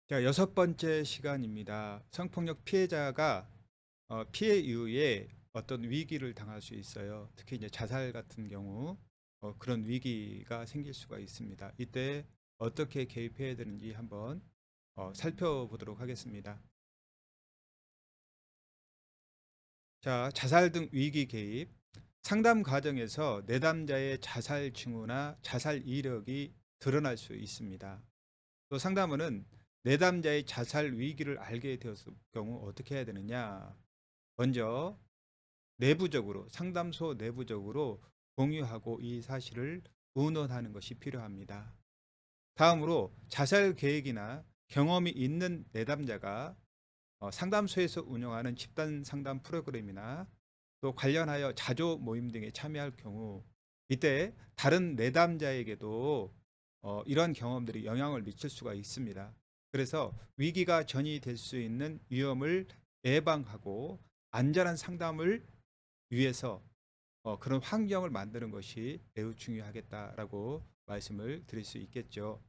자, 여섯 번째 시간입니다. 성폭력 피해자가 피해 이후에 어떤 위기를 당할 수 있어요. 특히 이제 자살 같은 경우 그런 위기가 생길 수가 있습니다. 이때 어떻게 개입해야 되는지 한번 살펴보도록 하겠습니다. 자, 자살 등 위기 개입. 상담 과정에서 내담자의 자살 징후나 자살 이력이 드러날 수 있습니다. 또 상담원은 내담자의 자살 위기를 알게 되었을 경우 어떻게 해야 되느냐. 먼저 내부적으로, 상담소 내부적으로 공유하고 이 사실을 의논하는 것이 필요합니다. 다음으로 자살 계획이나 경험이 있는 내담자가 상담소에서 운영하는 집단 상담 프로그램이나 또 관련하여 자조 모임 등에 참여할 경우, 이때 다른 내담자에게도 이런 경험들이 영향을 미칠 수가 있습니다. 그래서 위기가 전이될 수 있는 위험을 예방하고 안전한 상담을 위해서 그런 환경을 만드는 것이 매우 중요하겠다라고 말씀을 드릴 수 있겠죠.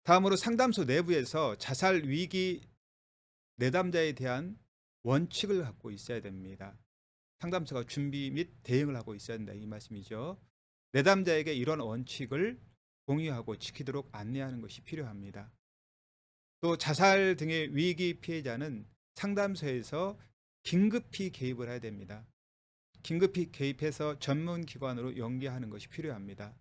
다음으로 상담소 내부에서 자살 위기 내담자에 대한 원칙을 갖고 있어야 됩니다. 상담소가 준비 및 대응을 하고 있어야 된다, 이 말씀이죠. 내담자에게 이런 원칙을 공유하고 지키도록 안내하는 것이 필요합니다. 또 자살 등의 위기 피해자는 상담소에서 긴급히 개입을 해야 됩니다. 긴급히 개입해서 전문기관으로 연계하는 것이 필요합니다.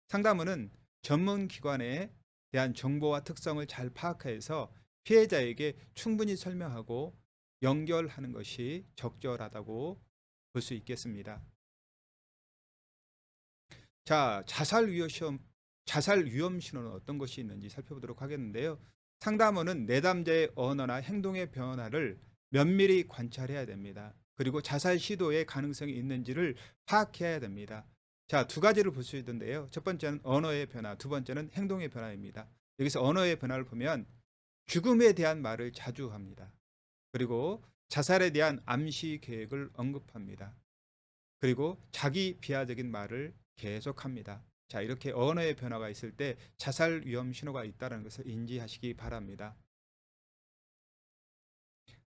상담원은 전문기관에 대한 정보와 특성을 잘 파악해서 피해자에게 충분히 설명하고 연결하는 것이 적절하다고 볼 수 있겠습니다. 자, 자살 위험 신호는 어떤 것이 있는지 살펴보도록 하겠는데요. 상담원은 내담자의 언어나 행동의 변화를 면밀히 관찰해야 됩니다. 그리고 자살 시도의 가능성이 있는지를 파악해야 됩니다. 자, 두 가지를 볼 수 있는데요. 첫 번째는 언어의 변화, 두 번째는 행동의 변화입니다. 여기서 언어의 변화를 보면 죽음에 대한 말을 자주 합니다. 그리고 자살에 대한 암시 계획을 언급합니다. 그리고 자기 비하적인 말을 계속합니다. 자, 이렇게 언어의 변화가 있을 때 자살 위험 신호가 있다는 것을 인지하시기 바랍니다.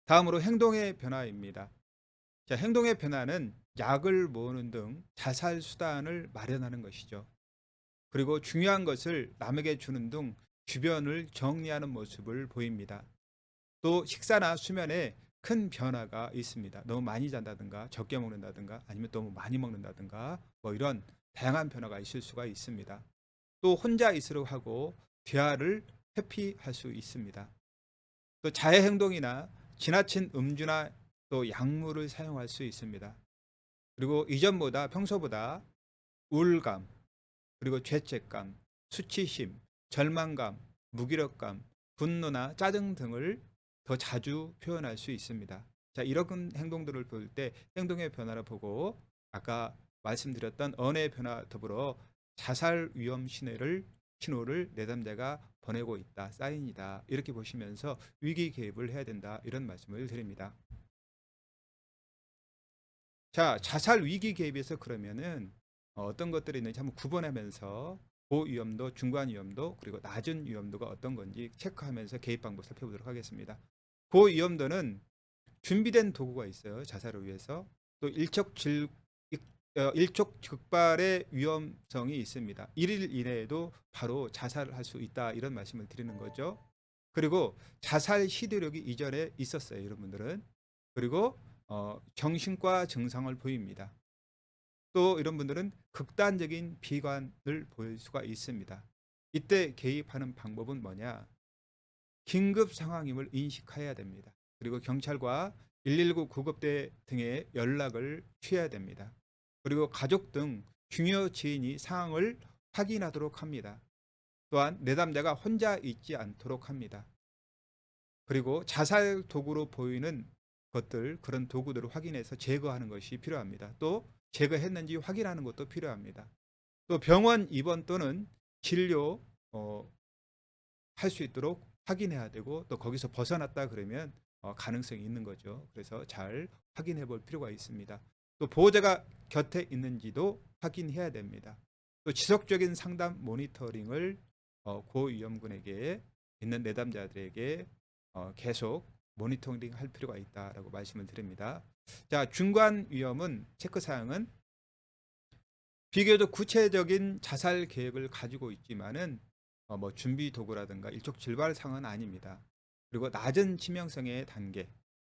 다음으로 행동의 변화입니다. 자, 행동의 변화는 약을 모으는 등 자살 수단을 마련하는 것이죠. 그리고 중요한 것을 남에게 주는 등 주변을 정리하는 모습을 보입니다. 또 식사나 수면에 큰 변화가 있습니다. 너무 많이 잔다든가 적게 먹는다든가 아니면 너무 많이 먹는다든가 뭐 이런 다양한 변화가 있을 수가 있습니다. 또 혼자 있으려고 하고 대화를 회피할 수 있습니다. 또 자해 행동이나 지나친 음주나 또 약물을 사용할 수 있습니다. 그리고 이전보다 평소보다 우울감, 그리고 죄책감, 수치심, 절망감, 무기력감, 분노나 짜증 등을 더 자주 표현할 수 있습니다. 자, 이런 행동들을 볼 때 행동의 변화를 보고 아까 말씀드렸던 언어의 변화 더불어 자살 위험 신호를 내담자가 보내고 있다, 사인이다, 이렇게 보시면서 위기 개입을 해야 된다, 이런 말씀을 드립니다. 자, 자살 위기 개입에서 그러면은 어떤 것들이 있는지 한번 구분하면서 고위험도, 중간위험도, 그리고 낮은 위험도가 어떤 건지 체크하면서 개입 방법 살펴보도록 하겠습니다. 고위험도는 준비된 도구가 있어요. 자살을 위해서. 또 일촉즉발의 위험성이 있습니다. 1일 이내에도 바로 자살을 할 수 있다, 이런 말씀을 드리는 거죠. 그리고 자살 시도력이 이전에 있었어요, 여러분들은. 그리고 정신과 증상을 보입니다. 또 이런 분들은 극단적인 비관을 보일 수가 있습니다. 이때 개입하는 방법은 뭐냐? 긴급 상황임을 인식해야 됩니다. 그리고 경찰과 119 구급대 등의 연락을 취해야 됩니다. 그리고 가족 등 중요 지인이 상황을 확인하도록 합니다. 또한 내담자가 혼자 있지 않도록 합니다. 그리고 자살 도구로 보이는 것들, 그런 도구들을 확인해서 제거하는 것이 필요합니다. 또 제거했는지 확인하는 것도 필요합니다. 또 병원 입원 또는 진료 할 수 있도록 확인해야 되고, 또 거기서 벗어났다 그러면 가능성이 있는 거죠. 그래서 잘 확인해 볼 필요가 있습니다. 또 보호자가 곁에 있는지도 확인해야 됩니다. 또 지속적인 상담 모니터링을 고위험군에게 있는 내담자들에게 계속 모니터링 할 필요가 있다라고 말씀을 드립니다. 자, 중간 위험은 체크 사항은 비교적 구체적인 자살 계획을 가지고 있지만은 뭐 준비 도구라든가 일촉즉발 상황은 아닙니다. 그리고 낮은 치명성의 단계에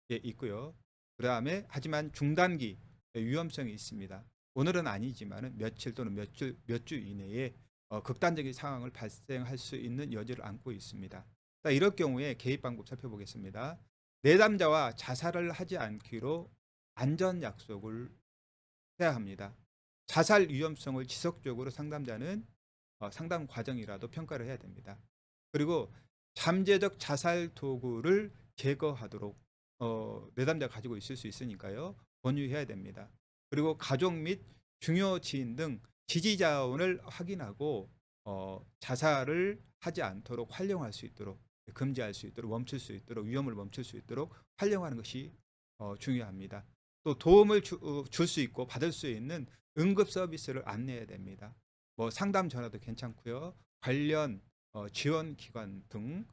있고요. 그다음에 하지만 중단기 위험성이 있습니다. 오늘은 아니지만은 며칠 또는 몇 주 이내에 극단적인 상황을 발생할 수 있는 여지를 안고 있습니다. 자, 이럴 경우에 개입 방법 살펴보겠습니다. 내담자와 자살을 하지 않기로 안전 약속을 해야 합니다. 자살 위험성을 지속적으로 상담자는 상담 과정이라도 평가를 해야 됩니다. 그리고 잠재적 자살 도구를 제거하도록 내담자가 가지고 있을 수 있으니까요. 권유해야 됩니다. 그리고 가족 및 중요 지인 등 지지 자원을 확인하고 자살을 하지 않도록 활용할 수 있도록, 금지할 수 있도록, 멈출 수 있도록, 위험을 멈출 수 있도록 활용하는 것이 중요합니다. 또 도움을 줄 수 있고 받을 수 있는 응급 서비스를 안내해야 됩니다. 뭐 상담 전화도 괜찮고요. 관련 지원 기관 등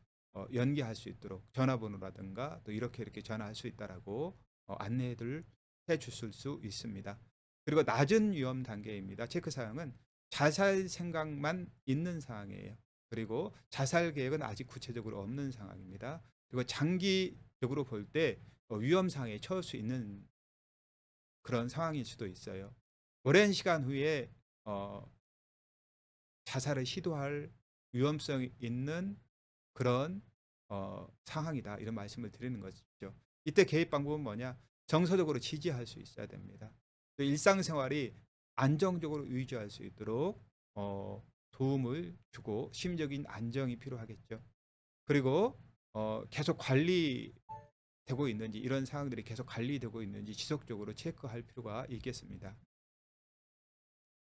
연계할 수 있도록 전화번호라든가 또 이렇게 전화할 수 있다라고 안내를 해주실 수 있습니다. 그리고 낮은 위험 단계입니다. 체크 사항은 자살 생각만 있는 상황이에요. 그리고 자살 계획은 아직 구체적으로 없는 상황입니다. 그리고 장기적으로 볼 때 위험 상황에 처할 수 있는 그런 상황일 수도 있어요. 오랜 시간 후에 자살을 시도할 위험성이 있는 그런 상황이다, 이런 말씀을 드리는 것이죠. 이때 개입 방법은 뭐냐? 정서적으로 지지할 수 있어야 됩니다. 또 일상생활이 안정적으로 유지할 수 있도록 도움을 주고 심적인 안정이 필요하겠죠. 그리고 계속 관리되고 있는지, 이런 상황들이 계속 관리되고 있는지 지속적으로 체크할 필요가 있겠습니다.